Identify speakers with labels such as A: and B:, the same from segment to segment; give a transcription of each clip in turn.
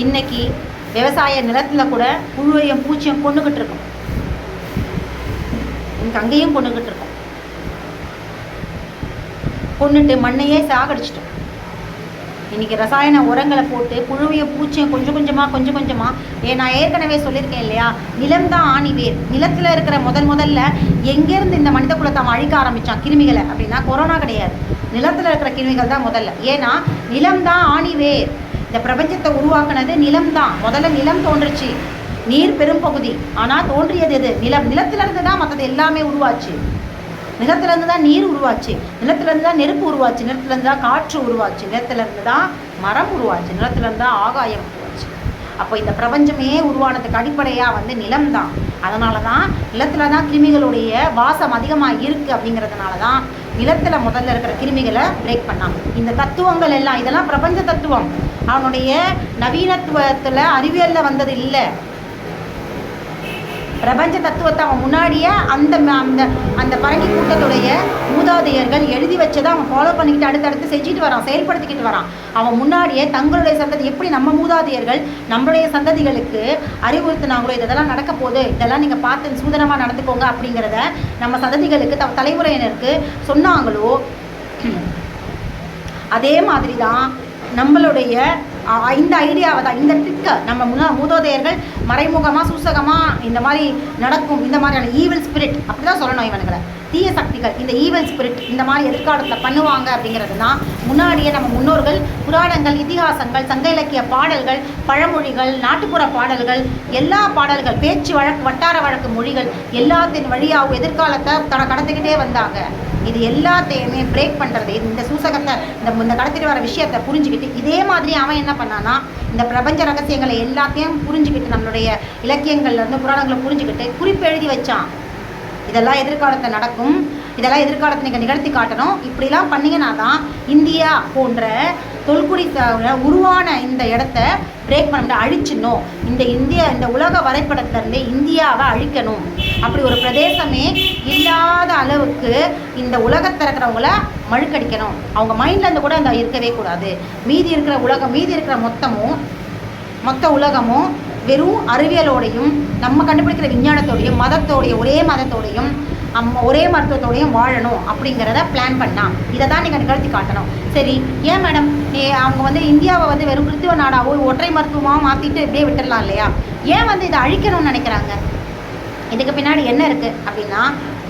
A: இன்னைக்கு விவசாய நிலத்தில் கூட புழுவையும் பூச்சியும் கொண்டுக்கிட்டு இருக்கோம். இன்னைக்கு அங்கேயும் கொண்டுக்கிட்டு இருக்கோம். கொண்டுட்டு மண்ணையே சாகடிச்சிட்டோம். இன்றைக்கி ரசாயன உரங்களை போட்டு புழுவையும் பூச்சியும் கொஞ்சம் கொஞ்சமாக நான் ஏற்கனவே சொல்லியிருக்கேன் இல்லையா, நிலம் தான் ஆணிவேர். நிலத்தில் இருக்கிற முதல்ல எங்கேருந்து இந்த மனித குலத்தை அவன் அழிக்க ஆரம்பித்தான் கிருமிகளை அப்படின்னா கொரோனா கிடையாது, நிலத்தில் இருக்கிற கிருமிகள் தான் முதல்ல. ஏன்னா நிலம் தான் ஆணிவேர். இந்த பிரபஞ்சத்தை உருவாக்குனது நிலம் தான். முதல்ல நிலம் தோன்றுச்சு, நீர் பெரும் பகுதி. ஆனால் தோன்றியது எது? நிலம். நிலத்திலிருந்து தான் மற்றது எல்லாமே உருவாச்சு. நிலத்திலேருந்து தான் நீர் உருவாச்சு, நிலத்திலேருந்து தான் நெருப்பு உருவாச்சு, நிலத்திலேருந்து தான் காற்று உருவாச்சு, நிலத்திலேருந்து தான் மரம் உருவாச்சு, நிலத்திலேருந்து தான் ஆகாயம் உருவாச்சு. அப்போ இந்த பிரபஞ்சமே உருவானதுக்கு அடிப்படையாக நிலம் தான். அதனால தான் நிலத்தில் தான் கிருமிகளுடைய வாசம் அதிகமாக இருக்குது. அப்படிங்கிறதுனால தான் நிலத்தில் முதல்ல இருக்கிற கிருமிகளை பிரேக் பண்ணாங்க. இந்த தத்துவங்கள் எல்லாம் இதெல்லாம் பிரபஞ்ச தத்துவம். அவனுடைய நவீனத்துவத்தில் அறிவியலில் வந்தது இல்லை. பிரபஞ்ச தத்துவத்தை அவன் முன்னாடியே அந்த அந்த அந்த பரங்கி கூட்டத்துடைய மூதாதையர்கள் எழுதி வச்சதை அவன் ஃபாலோ பண்ணிக்கிட்டு அடுத்தடுத்து செஞ்சுட்டு வரான், செயல்படுத்திக்கிட்டு வரான். அவன் முன்னாடியே தங்களுடைய சந்ததி எப்படி நம்ம மூதாதையர்கள் நம்மளுடைய சந்ததிகளுக்கு அறிவுறுத்தினாங்களோ, இதெல்லாம் நடக்க போகுது, இதெல்லாம் நீங்கள் பார்த்து சூதனமாக நடந்துக்கோங்க அப்படிங்கிறத நம்ம சந்ததிகளுக்கு தலைமுறையினருக்கு சொன்னாங்களோ, அதே மாதிரி தான் நம்மளுடைய இந்த ஐடியாவை தான், இந்த ட்ரிக்கை நம்ம மூதோதையர்கள் மறைமுகமாக சூசகமாக இந்த மாதிரி நடக்கும், இந்த மாதிரியான ஈவில் ஸ்பிரிட் அப்படி தான் சொல்லணும், இவனுங்களை தீய சக்திகள் இந்த ஈவில் ஸ்பிரிட் இந்த மாதிரி எதிர்காலத்தில் பண்ணுவாங்க அப்படிங்கிறது தான் முன்னாடியே நம்ம முன்னோர்கள் புராணங்கள், இதிகாசங்கள், சங்க இலக்கிய பாடல்கள், பழமொழிகள், நாட்டுப்புற பாடல்கள், எல்லா பாடல்கள், பேச்சு வழக்கு, வட்டார வழக்கு மொழிகள் எல்லாத்தின் வழியாகவும் எதிர்காலத்தை கடத்திக்கிட்டே வந்தாங்க. இது எல்லாத்தையுமே பிரேக் பண்ணுறது, இந்த சூசகத்தை இந்த கடத்திட்டு வர விஷயத்தை புரிஞ்சுக்கிட்டு இதே மாதிரி அவன் என்ன பண்ணான்னா இந்த பிரபஞ்ச ரகசியங்களை எல்லாத்தையும் புரிஞ்சுக்கிட்டு நம்மளுடைய இலக்கியங்கள்லேருந்து புராணங்களை புரிஞ்சுக்கிட்டு குறிப்பு எழுதி வச்சான். இதெல்லாம் எதிர்காலத்தை நடக்கும், இதெல்லாம் எதிர்காலத்தை நீங்கள் நிகழ்த்தி காட்டணும், இப்படிலாம் பண்ணிங்கன்னா தான் இந்தியா போன்ற தொல்குடி உருவான இந்த இடத்த பிரேக் பண்ண அழிச்சிடணும். இந்த உலக வரைபடத்திலேருந்தே இந்தியாவை அழிக்கணும். அப்படி ஒரு பிரதேசமே இல்லாத அளவுக்கு இந்த உலகத்தில் இருக்கிறவங்கள மழுக்கடிக்கணும். அவங்க மைண்ட்லேருந்து கூட அந்த இருக்கவே கூடாது. மீதி இருக்கிற மொத்த உலகமும் வெறும் அறிவியலோடையும் நம்ம கண்டுபிடிக்கிற விஞ்ஞானத்தோடையும் ஒரே மதத்தோடையும் ஒரே மருத்துவத்தோடையும் வாழணும் அப்படிங்கிறத பிளான் பண்ணால் இதை தான் நீங்கள் நிகழ்த்தி காட்டணும். சரி, ஏன் மேடம் அவங்க இந்தியாவை வெறும் கிறிஸ்துவ நாடாவோ ஒற்றை மருத்துவமாக மாற்றிட்டு இப்படியே விட்டுடலாம் இல்லையா? ஏன் இதை அழிக்கணும்னு நினைக்கிறாங்க? இதுக்கு பின்னாடி என்ன இருக்குது அப்படின்னா,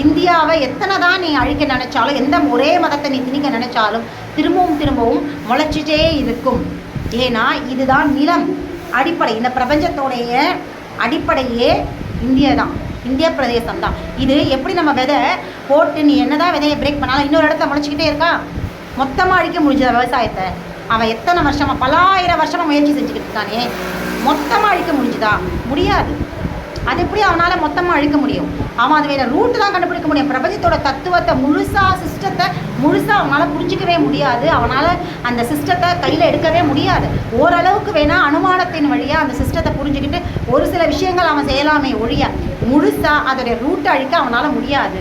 A: இந்தியாவை எத்தனை தான் நீ அழிக்க நினச்சாலும், எந்த ஒரே மதத்தை நீ திணிக்க நினச்சாலும் திரும்பவும் முளைச்சிட்டே இருக்கும். ஏன்னா இதுதான் நிலம் அடிப்படை. இந்த பிரபஞ்சத்தோடைய அடிப்படையே இந்திய பிரதேசம் தான். இது எப்படி நம்ம விதை போட்டு நீ என்னதான் விதையை பிரேக் பண்ணாலும் இன்னொரு இடத்த முளைச்சிக்கிட்டே இருக்கா? மொத்தமாக அழிக்க முடிஞ்சத விவசாயத்தை அவன் எத்தனை வருஷமாக பலாயிரம் வருஷமாக முயற்சி செஞ்சுக்கிட்டு இருக்கானே, மொத்தமாக அழிக்க முடிஞ்சுதா? முடியாது. அது எப்படி அவனால் மொத்தமாக அழிக்க முடியும்? அவன் அது வேறு ரூட்டு தான் கண்டுபிடிக்க முடியும். பிரபஞ்சத்தோட தத்துவத்தை சிஸ்டத்தை அவனால் புரிஞ்சிக்கவே முடியாது. அவனால் அந்த சிஸ்டத்தை கையில் எடுக்கவே முடியாது. ஓரளவுக்கு வேணால் அனுமானத்தின் வழியாக அந்த சிஸ்டத்தை புரிஞ்சுக்கிட்டு ஒரு சில விஷயங்கள் அவன் செய்யலாமே ஒழிய முழுசாக அதோடைய ரூட்டை அழிக்க அவனால் முடியாது.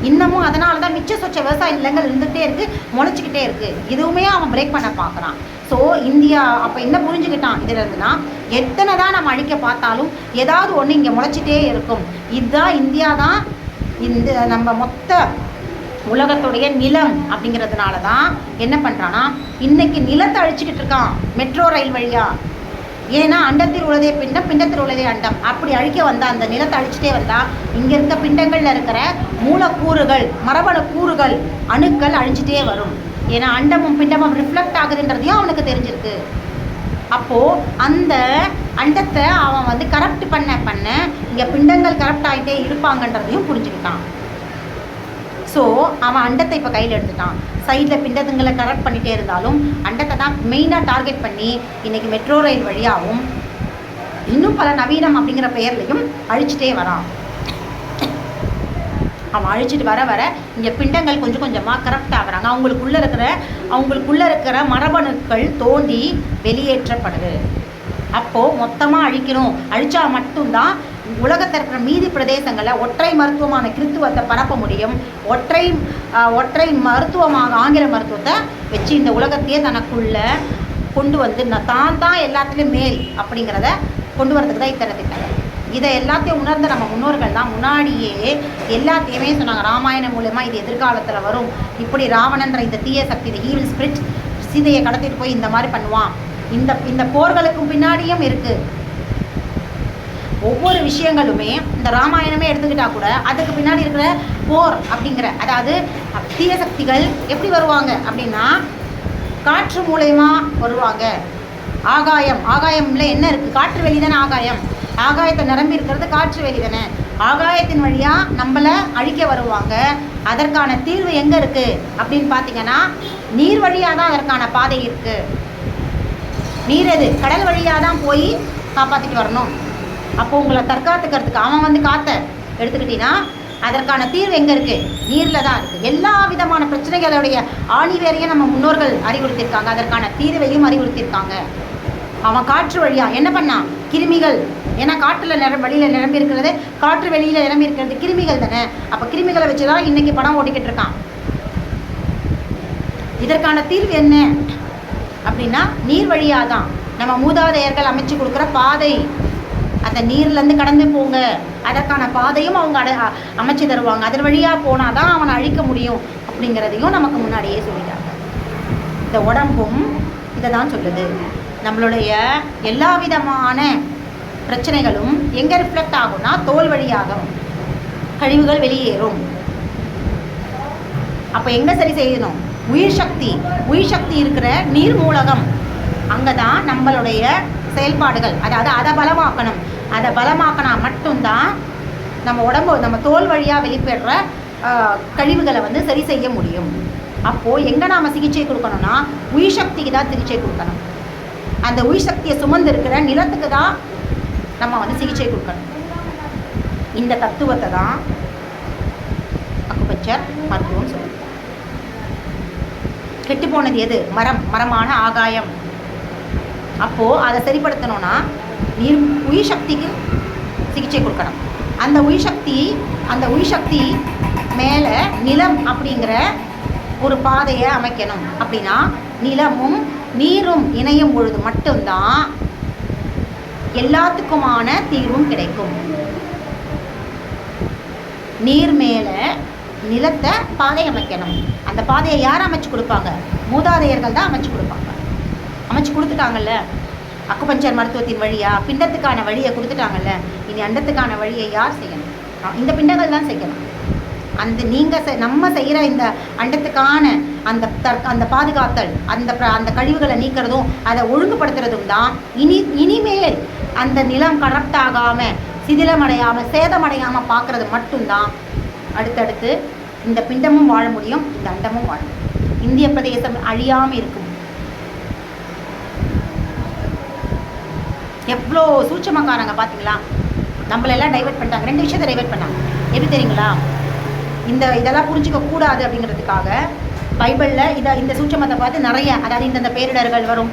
A: இன்னமும் அதனால தான் மிச்ச சொச்ச விவசாய நிலங்கள் இருந்துகிட்டே இருக்குது, முளைச்சிக்கிட்டே இருக்குது. இதுவுமே அவன் பிரேக் பண்ண பார்க்குறான். ஸோ இந்தியா அப்போ என்ன புரிஞ்சுக்கிட்டான் இதில் இருந்துன்னா, எத்தனை தான் நம்ம அழிக்க பார்த்தாலும் ஏதாவது ஒன்று இங்கே முளைச்சிட்டே இருக்கும். இதுதான் இந்தியா தான் இந்த நம்ம மொத்த உலகத்துடைய நிலம். அப்படிங்கிறதுனால தான் என்ன பண்ணுறான்னா இன்றைக்கி நிலத்தை அழிச்சிக்கிட்டு இருக்கான் மெட்ரோ ரயில் வழியாக. ஏன்னா அண்டத்தில் உள்ளதே பிண்டம், பிண்டத்தில் உள்ளதே அண்டம். அப்படி அழிக்க வந்தால் அந்த நிலத்தை அழிச்சிட்டே வந்தால் இங்கே இருக்க பிண்டங்களில் இருக்கிற மூலக்கூறுகள், மரபணு கூறுகள், அணுக்கள் அழிஞ்சிட்டே வரும். ஏன்னா அண்டமும் பிண்டமும் ரிஃப்ளெக்ட் ஆகுதுன்றதையும் அவனுக்கு தெரிஞ்சிருக்கு. அப்போது அந்த அண்டத்தை அவன் கரப்ட் பண்ண இங்கே பிண்டங்கள் கரப்ட் ஆகிட்டே இருப்பாங்கன்றதையும் புரிஞ்சுக்கிட்டான். ஸோ அவன் அண்டத்தை இப்போ கையில் எடுத்துட்டான். சைடில் பிண்டத்துங்களை கரெக்ட் பண்ணிகிட்டே இருந்தாலும் அண்டத்தை தான் மெயினாக டார்கெட் பண்ணி இன்றைக்கி மெட்ரோ ரயில் வழியாகவும் இன்னும் பல நவீனம் அப்படிங்கிற பெயர்லையும் அழிச்சிட்டே வரான். அவன் அழிச்சிட்டு வர இங்கே பிண்டங்கள் கொஞ்சம் கொஞ்சமாக கரெக்ட் ஆகுறாங்க. அவங்களுக்குள்ளே இருக்கிற மரபணுக்கள் தோண்டி வெளியேற்றப்படுது. அப்போது மொத்தமாக அழித்தா மட்டும்தான் உலகத்தில் இருக்கிற மீதி பிரதேசங்களில் ஒற்றை மருத்துவமான கிறித்துவத்தை பரப்ப முடியும். ஒற்றை மருத்துவமாக ஆங்கில மருத்துவத்தை வச்சு இந்த உலகத்தையே தனக்குள்ள கொண்டு வந்து தான் எல்லாத்துலேயும் மேல் அப்படிங்கிறத கொண்டு வரதுக்கு தான் இத்தனை திட்டங்கள். இதை எல்லாத்தையும் உணர்ந்த நம்ம முன்னோர்கள் தான் முன்னாடியே எல்லாத்தையுமே சொன்னாங்க. ராமாயணம் மூலமாக இது எதிர்காலத்தில் வரும், இப்படி ராவணன்ற இந்த தீய சக்தி, இந்த ஈவில் ஸ்பிரிட் சீதையை கடத்திட்டு போய் இந்த மாதிரி பண்ணுவான். இந்த போர்களுக்கும் பின்னாடியும் இருக்குது. ஒவ்வொரு விஷயங்களுமே இந்த ராமாயணமே எடுத்துக்கிட்டா கூட அதுக்கு பின்னாடி இருக்கிற போர் அப்படிங்கிற, அதாவது தீய சக்திகள் எப்படி வருவாங்க அப்படின்னா காற்று மூலயமா வருவாங்க. ஆகாயம்ல என்ன இருக்குது? காற்று வெளி தானே ஆகாயம். ஆகாயத்தை நிரம்பி இருக்கிறது காற்று வெளி தானே. ஆகாயத்தின் வழியாக நம்மளை அழிக்க வருவாங்க. அதற்கான தீர்வு எங்கே இருக்குது அப்படின்னு பார்த்தீங்கன்னா நீர் வழியாக தான் அதற்கான பாதை இருக்குது. நீர் எது? கடல் வழியாக தான் போய் காப்பாற்றிட்டு வரணும். அப்போது உங்களை தற்காத்துக்கிறதுக்கு அவன் வந்து காற்றை எடுத்துக்கிட்டீங்கன்னா அதற்கான தீர்வு எங்கே இருக்குது? நீரில் தான் இருக்குது. எல்லா விதமான பிரச்சனைகளுடைய ஆணிவேரையும் நம்ம முன்னோர்கள் அறிவுறுத்தியிருக்காங்க, அதற்கான தீர்வையும் அறிவுறுத்தியிருக்காங்க. அவன் காற்று வழியாக என்ன பண்ணான்? கிருமிகள், ஏன்னா காற்றில் வழியில் நிரம்பி இருக்கிறது, காற்று வெளியில் நிரம்பி இருக்கிறது கிருமிகள் தானே. அப்போ கிருமிகளை வச்சு தான் இன்றைக்கி படம் ஓட்டிக்கிட்டு இருக்கான். இதற்கான தீர்வு என்ன அப்படின்னா நீர் வழியாக தான். நம்ம மூதாதையர்கள் அமைச்சு கொடுக்குற பாதை, அந்த நீர்லேருந்து கடந்து போங்க, அதற்கான பாதையும் அவங்க அமைச்சு தருவாங்க. அதன் வழியாக போனால் தான் அவனை அழிக்க முடியும் அப்படிங்கிறதையும் நமக்கு முன்னாடியே சொல்லிட்டாங்க. இந்த உடம்பும் இதை தான் சொல்லுது. நம்மளுடைய எல்லா விதமான பிரச்சனைகளும் எங்கே ரிஃப்ளெக்ட் ஆகும்னா தோல் வழியாகும், கழிவுகள் வெளியேறும். அப்போ எங்கே சரி செய்யணும்? உயிர் சக்தி இருக்கிற நீர் மூலகம், அங்கே தான் நம்மளுடைய செயல்பாடுகள், அதாவது அதை பலமாக்கணும். அதை பலமாக்கினா மட்டும்தான் நம்ம உடம்பு, நம்ம தோல் வழியாக வெளிப்படுற கழிவுகளை வந்து சரி செய்ய முடியும். அப்போது எங்கே நாம் சிகிச்சை கொடுக்கணும்னா உயிர் சக்திக்கு தான் சிகிச்சை கொடுக்கணும். அந்த உயிர் சக்தியை சுமந்து இருக்கிற நிலத்துக்கு தான் நம்ம வந்து சிகிச்சை கொடுக்கணும். இந்த தத்துவத்தை தான் அக்குபஞ்சர் மருத்துவம் சொல்லுது. கெட்டு போனது எது? மரமான ஆகாயம். அப்போது அதை சரிப்படுத்தணும்னா உயிர் சக்திக்கு சிகிச்சை கொடுக்கணும். அந்த உயிர் சக்தி மேலே நிலம் அப்படிங்கிற ஒரு பாதையை அமைக்கணும். அப்படின்னா நிலமும் நீரும் இணையும் பொழுது மட்டும்தான் எல்லாத்துக்குமான தீர்வும் கிடைக்கும். நீர் மேலே நிலத்தை பாதை அமைக்கணும். அந்த பாதையை யார் அமைச்சு கொடுப்பாங்க? மூதாதையர்கள் தான் அமைச்சு கொடுப்பாங்க. அமைச்சு கொடுத்துட்டாங்கல்ல. அக்குபஞ்சர் மருத்துவத்தின் வழியாக பிண்டத்துக்கான வழியை கொடுத்துட்டாங்கல்ல. இனி அண்டத்துக்கான வழியை யார் செய்யணும்? இந்த பிண்டங்கள் தான் செய்யணும். நம்ம செய்கிற இந்த அண்டத்துக்கான அந்த பாதுகாத்தல், அந்த கழிவுகளை நீக்கிறதும் அதை ஒழுங்குபடுத்துறதும் தான் இனிமேல் அந்த நிலம் கரப்ட் ஆகாமல், சிதிலமடையாமல், சேதமடையாமல் பார்க்குறது மட்டும்தான் அடுத்தடுத்து இந்த பிண்டமும் வாழ முடியும், இந்த அண்டமும் வாழ முடியும். இந்திய பிரதேசம் அழியாமல் இருக்கும். எவ்வளோ சூட்சமக்காரங்க பார்த்தீங்களா? நம்மளெல்லாம் டைவெர்ட் பண்ணிட்டாங்க. 2 விஷயத்தை டைவெர்ட் பண்ணாங்க. எப்படி தெரியுங்களா? இதெல்லாம் புரிஞ்சிக்க கூடாது அப்படிங்கிறதுக்காக பைபிளில் இந்த சூட்சமத்தை பார்த்து நிறைய, அதாவது இந்த பேரிடர்கள் வரும்,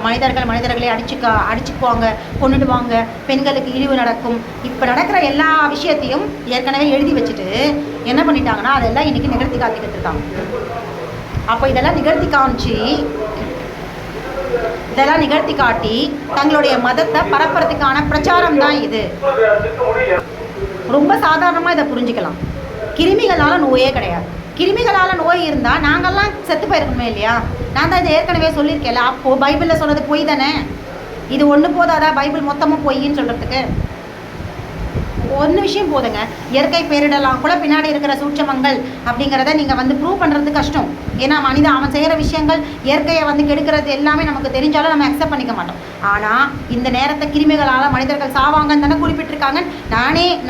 A: மனிதர்களை அடிச்சுக்குவாங்க, கொண்டுடுவாங்க, பெண்களுக்கு இழிவு நடக்கும், இப்போ நடக்கிற எல்லா விஷயத்தையும் ஏற்கனவே எழுதி வச்சுட்டு என்ன பண்ணிட்டாங்கன்னா அதெல்லாம் இன்றைக்கி நிகழ்த்தி காத்திக்கிட்டு இருக்காங்க. அப்போ இதெல்லாம் நிகழ்த்தி காட்டி தங்களுடைய மதத்தை பரப்புறதுக்கான பிரச்சாரம் தான் இது. ரொம்ப சாதாரணமாக இதை புரிஞ்சுக்கலாம். கிருமிகளால் நோயே கிடையாது. கிருமிகளால் நோய் இருந்தால் நாங்கள்லாம் செத்து போயிருக்கணுமே இல்லையா? நான் தான் இதை ஏற்கனவே சொல்லியிருக்கேன்ல. அப்போது பைபிளில் சொன்னது பொய் தானே? இது ஒன்று போதாதா பைபிள் மொத்தமும் பொய்ன்னு சொல்கிறதுக்கு? ஒன்று விஷயம் போதுங்க. இயற்கை பேரிடலாம் கூட பின்னாடி இருக்கிற சூட்சமங்கள் அப்படிங்கிறத நீங்கள் வந்து ப்ரூவ் பண்ணுறது கஷ்டம். ஏன்னா அவன் செய்கிற விஷயங்கள் இயற்கையை வந்து கெடுக்கிறது எல்லாமே நமக்கு தெரிஞ்சாலும் நம்ம அக்செப்ட் பண்ணிக்க மாட்டோம். ஆனால் இந்த நேரத்தை கிருமிகளால் மனிதர்கள் சாவாங்கன்னு தானே குறிப்பிட்டிருக்காங்க.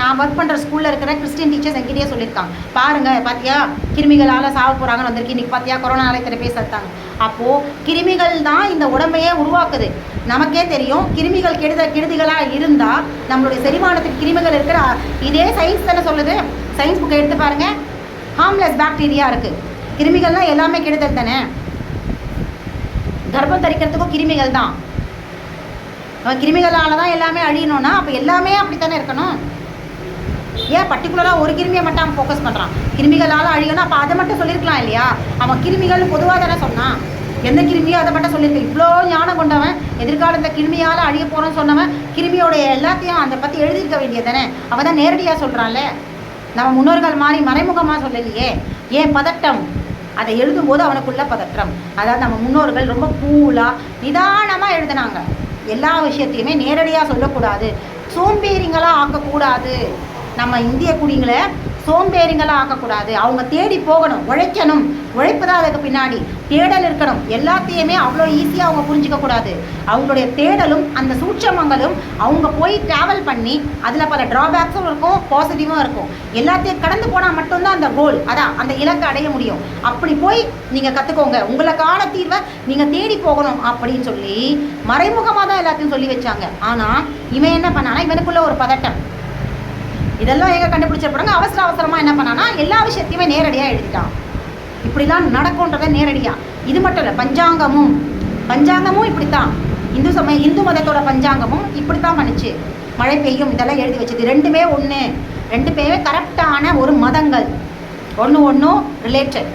A: நான் ஒர்க் பண்ணுற ஸ்கூலில் இருக்கிற கிறிஸ்டின் டீச்சர்ஸ் என்கிட்டயே சொல்லியிருக்காங்க. பாருங்கள், பார்த்தியா கிருமிகளால் சாவ போகிறாங்கன்னு வந்திருக்கு. இன்றைக்கி பார்த்தியா கொரோனாவில் இத்தனை பேர் செத்தாங்க. அப்போது கிருமிகள் தான் இந்த உடம்பையே உருவாக்குது. நமக்கே தெரியும். கிருமிகள் கெடுதிகளாக இருந்தால் நம்மளுடைய செரிமானத்துக்கு கிருமிகள் இருக்கிற இதே சயின்ஸ் தானே சொல்லுது. சயின்ஸ் புக்கை எடுத்து பாருங்கள். ஹார்ம்லெஸ் பாக்டீரியா இருக்குது. கிருமிகள்லாம் எல்லாமே கெடுதல் தானே. கர்ப்பம் தரிக்கிறதுக்கும் கிருமிகள் தான். கிருமிகளால் தான் எல்லாமே அழியணும்னா அப்போ எல்லாமே அப்படி தானே இருக்கணும். ஏன் பர்டிகுலராக ஒரு கிருமியை மட்டும் ஃபோக்கஸ் பண்ணுறான்? கிருமிகளால் அழியணும், அப்போ அதை மட்டும் சொல்லியிருக்கலாம் இல்லையா? அவன் கிருமிகள் பொதுவாக தானே சொன்னான். எந்த கிருமியோ அதை மட்டும் சொல்லியிருக்கேன். இவ்வளோ கொண்டவன், எதிர்காலத்தில் கிருமியால் அழிய போகிறோன்னு சொன்னவன், கிருமியோடைய எல்லாத்தையும் அதை பற்றி எழுதியிருக்க வேண்டியது தானே. அவள் தான் நேரடியாக சொல்கிறான்ல. நம்ம முன்னோர்கள் மாதிரி மறைமுகமாக சொல்லலையே. ஏன் பதட்டம்? அதை எழுதும்போது அவனுக்குள்ள பதற்றம். அதாவது நம்ம முன்னோர்கள் ரொம்ப கூலாக நிதானமாக எழுதினாங்க. எல்லா விஷயத்தையுமே நேரடியாக சொல்லக்கூடாது, சோம்பேறிங்களாக ஆக்கக்கூடாது. நம்ம இந்திய குடிங்களை சோம்பேறிங்களாக ஆக்கக்கூடாது. அவங்க தேடி போகணும், உழைக்கணும். உழைப்பு தான் அதுக்கு பின்னாடி, தேடல் இருக்கணும். எல்லாத்தையுமே அவ்வளோ ஈஸியாக அவங்க புரிஞ்சிக்கக்கூடாது. அவங்களுடைய தேடலும் அந்த சூட்சமங்களும் அவங்க போய் ட்ராவல் பண்ணி அதில் பல ட்ராபேக்ஸும் இருக்கும், பாசிட்டிவும் இருக்கும். எல்லாத்தையும் கடந்து போனால் மட்டும்தான் அந்த கோல், அதான் அந்த இலக்கை அடைய முடியும். அப்படி போய் நீங்கள் கற்றுக்கோங்க, உங்களுக்கான தீர்வை நீங்கள் தேடி போகணும் அப்படின்னு சொல்லி மறைமுகமாக தான் எல்லாத்தையும் சொல்லி வச்சாங்க. ஆனால் இவன் என்ன பண்ணானா, இவனுக்குள்ள ஒரு பதட்டம். இதெல்லாம் எங்கே கண்டுபிடிச்சிருப்பாங்க. அவசரமாக என்ன பண்ணானா, எல்லா விஷயத்தையுமே நேரடியாக எழுதிட்டான். இப்படிலாம் நடக்கும்ன்றதை நேரடியாக. இது மட்டும் இல்லை, பஞ்சாங்கமும் இப்படித்தான். இந்து மதத்தோட பஞ்சாங்கமும் இப்படித்தான் பண்ணிச்சு. மழை பெய்யும் இதெல்லாம் எழுதி வச்சுது. ரெண்டுமே ஒன்று, ரெண்டு பேருமே கரெக்டான ஒரு மதங்கள், ஒன்று ரிலேட்டட்.